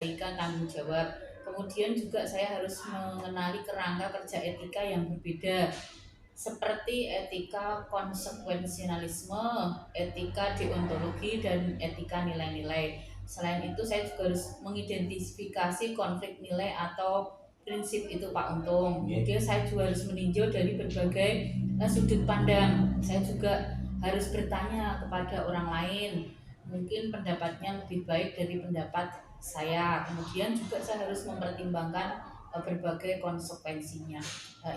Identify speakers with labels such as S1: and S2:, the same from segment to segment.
S1: memberikan tanggung jawab. Kemudian juga saya harus mengenali kerangka kerja etika yang berbeda, seperti etika konsekuensialisme, etika deontologi, dan etika nilai-nilai. Selain itu saya juga harus mengidentifikasi konflik nilai atau prinsip itu Pak Untung. Kemudian saya juga harus meninjau dari berbagai sudut pandang. Saya juga harus bertanya kepada orang lain, mungkin pendapatnya lebih baik dari pendapat saya. Kemudian juga saya harus mempertimbangkan berbagai konsekuensinya.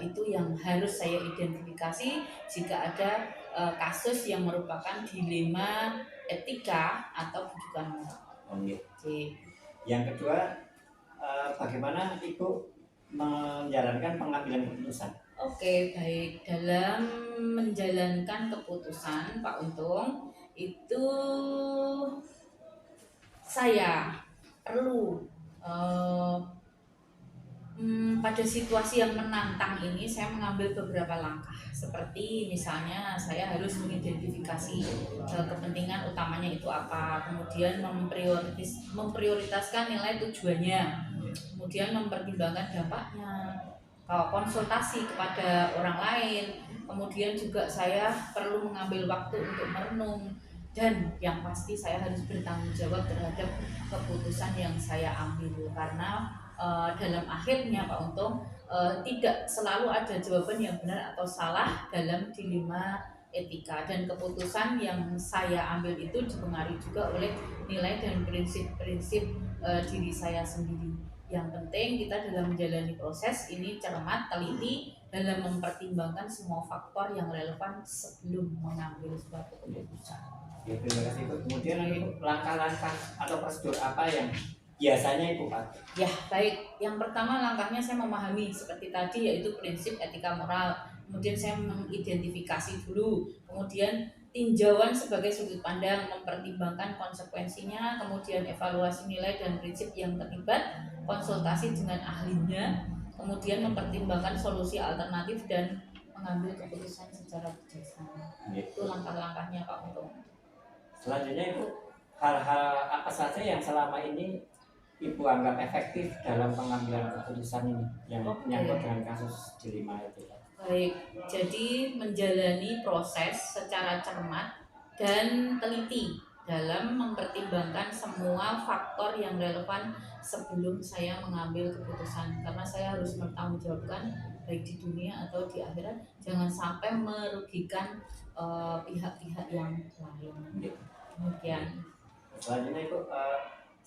S1: Itu yang harus saya identifikasi jika ada kasus yang merupakan dilema etika atau rujukan moral.
S2: Oke. Yang kedua, bagaimana Ibu menjalankan pengambilan keputusan?
S1: Oke, baik. Dalam menjalankan keputusan Pak Untung, itu saya perlu pada situasi yang menantang ini saya mengambil beberapa langkah, seperti misalnya saya harus mengidentifikasi kepentingan utamanya itu apa, kemudian memprioritaskan nilai tujuannya, kemudian mempertimbangkan dampaknya, konsultasi kepada orang lain, kemudian juga saya perlu mengambil waktu untuk merenung, dan yang pasti saya harus bertanggung jawab terhadap keputusan yang saya ambil, karena dalam akhirnya Pak Untung tidak selalu ada jawaban yang benar atau salah dalam dilema etika, dan keputusan yang saya ambil itu dipengaruhi juga oleh nilai dan prinsip-prinsip diri saya sendiri. Yang penting kita dalam menjalani proses ini cermat, teliti dalam mempertimbangkan semua faktor yang relevan sebelum mengambil suatu keputusan.
S2: Ya, terima kasih Ibu. Kemudian langkah-langkah atau prosedur apa yang biasanya Ibu pakai?
S1: Ya, baik. Yang pertama langkahnya saya memahami seperti tadi, yaitu prinsip etika moral. Kemudian saya mengidentifikasi dulu. Kemudian tinjauan sebagai sudut pandang, mempertimbangkan konsekuensinya, kemudian evaluasi nilai dan prinsip yang terlibat, konsultasi dengan ahlinya, kemudian mempertimbangkan solusi alternatif dan mengambil keputusan secara bijaksana. Itu langkah-langkahnya Pak Untung.
S2: Selanjutnya Ibu, hal-hal apa saja yang selama ini Ibu anggap efektif dalam pengambilan keputusan ini yang menyangkut dengan kasus dilema itu?
S1: Baik, jadi menjalani proses secara cermat dan teliti dalam mempertimbangkan semua faktor yang relevan sebelum saya mengambil keputusan, karena saya harus bertanggungjawabkan baik di dunia atau di akhirat, jangan sampai merugikan pihak-pihak yang lain. Demikian.
S2: Selanjutnya Ibu,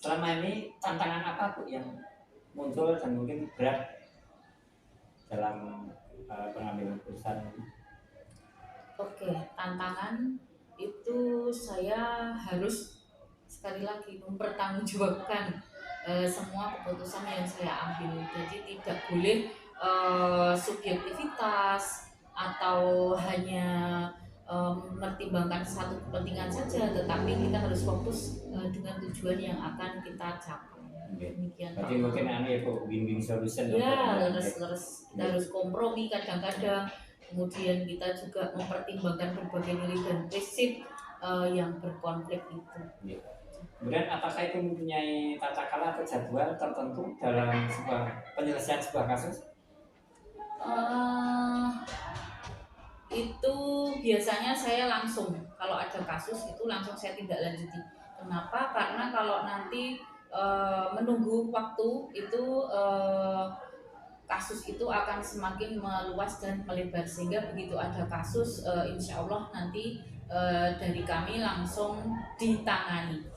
S2: selama ini tantangan apa Bu yang muncul dan mungkin berat dalam pengambilan keputusan?
S1: Oke, tantangan itu saya harus sekali lagi mempertanggungjawabkan semua keputusan yang saya ambil. Jadi tidak boleh subjektivitas atau hanya mempertimbangkan satu kepentingan saja, tetapi kita harus fokus dengan tujuan yang akan kita capai. Demikian.
S2: Berarti mungkin ya Bu, win-win solution.
S1: Ya, kita harus kompromi kadang-kadang. Kemudian kita juga mempertimbangkan berbagai nilai dan prinsip yang berkonflik itu.
S2: Kemudian apakah itu mempunyai tata cara atau jadwal tertentu dalam penyelesaian sebuah kasus?
S1: Itu biasanya saya langsung, kalau ada kasus itu langsung saya tidak lanjuti. Kenapa? Karena kalau nanti menunggu waktu itu kasus itu akan semakin meluas dan melebar, sehingga begitu ada kasus insya Allah nanti dari kami langsung ditangani.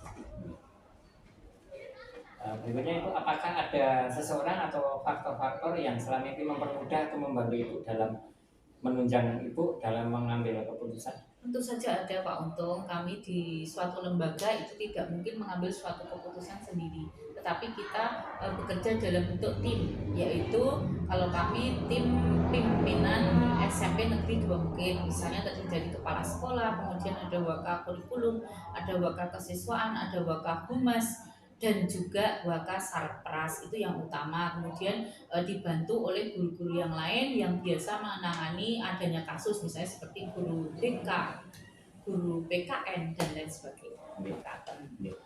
S2: Berikutnya itu, apakah ada seseorang atau faktor-faktor yang selama ini mempermudah atau membantu Ibu dalam menunjang Ibu dalam mengambil keputusan?
S1: Tentu saja ada Pak Untung. Kami di suatu lembaga itu tidak mungkin mengambil suatu keputusan sendiri, tetapi kita bekerja dalam bentuk tim, yaitu kalau kami tim pimpinan SMP Negeri 2 mungkin, misalnya terdiri dari kepala sekolah, kemudian ada waka kurikulum, ada waka kesiswaan, ada waka humas, dan juga waka sarpras, itu yang utama. Kemudian dibantu oleh guru-guru yang lain yang biasa menangani adanya kasus, misalnya seperti guru BK, guru PKN dan lain sebagainya.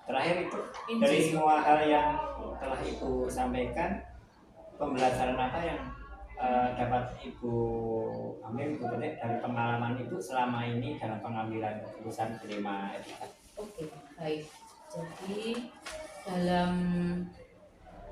S2: Terakhir itu dari semua hal yang telah Ibu sampaikan, pembelajaran apa yang dapat Ibu ambil Ibu petik dari pengalaman Ibu selama ini dalam pengambilan keputusan dilema etika?
S1: Oke, baik. Jadi dalam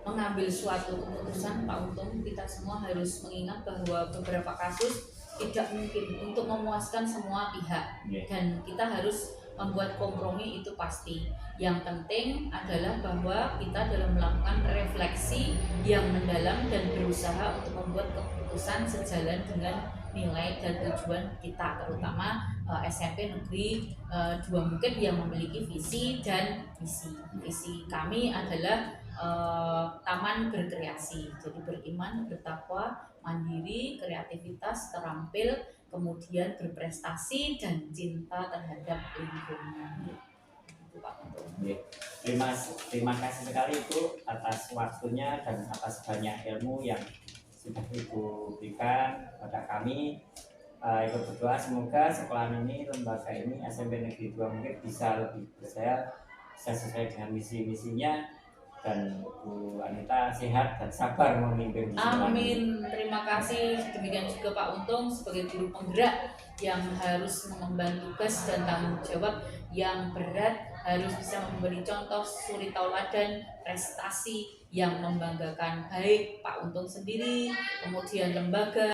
S1: mengambil suatu keputusan, Pak Untung, kita semua harus mengingat bahwa beberapa kasus tidak mungkin untuk memuaskan semua pihak, dan kita harus membuat kompromi, itu pasti. Yang penting adalah bahwa kita dalam melakukan refleksi yang mendalam dan berusaha untuk membuat keputusan sejalan dengan nilai dan tujuan kita, terutama SMP Negeri 2 mungkin yang memiliki visi dan misi. Visi kami adalah taman berkreasi, jadi beriman, bertakwa, mandiri, kreativitas, terampil, kemudian berprestasi dan cinta terhadap lingkungan. Itu Pak Untung.
S2: Terima kasih sekali Ibu atas waktunya dan atas banyak ilmu yang sudah Ibu berikan pada kami. Ikut berdoa semoga sekolah ini, lembaga ini, SMP Negeri 2 mungkin bisa lebih berjaya, bisa sesuai dengan misi-misinya, dan Bu Anita sehat dan sabar memimpin di sekolah.
S1: Amin. Terima kasih. Demikian juga Pak Untung sebagai guru penggerak yang harus mengemban tugas dan tanggung jawab yang berat, harus bisa memberi contoh suri tauladan prestasi yang membanggakan, baik Pak Untung sendiri, kemudian lembaga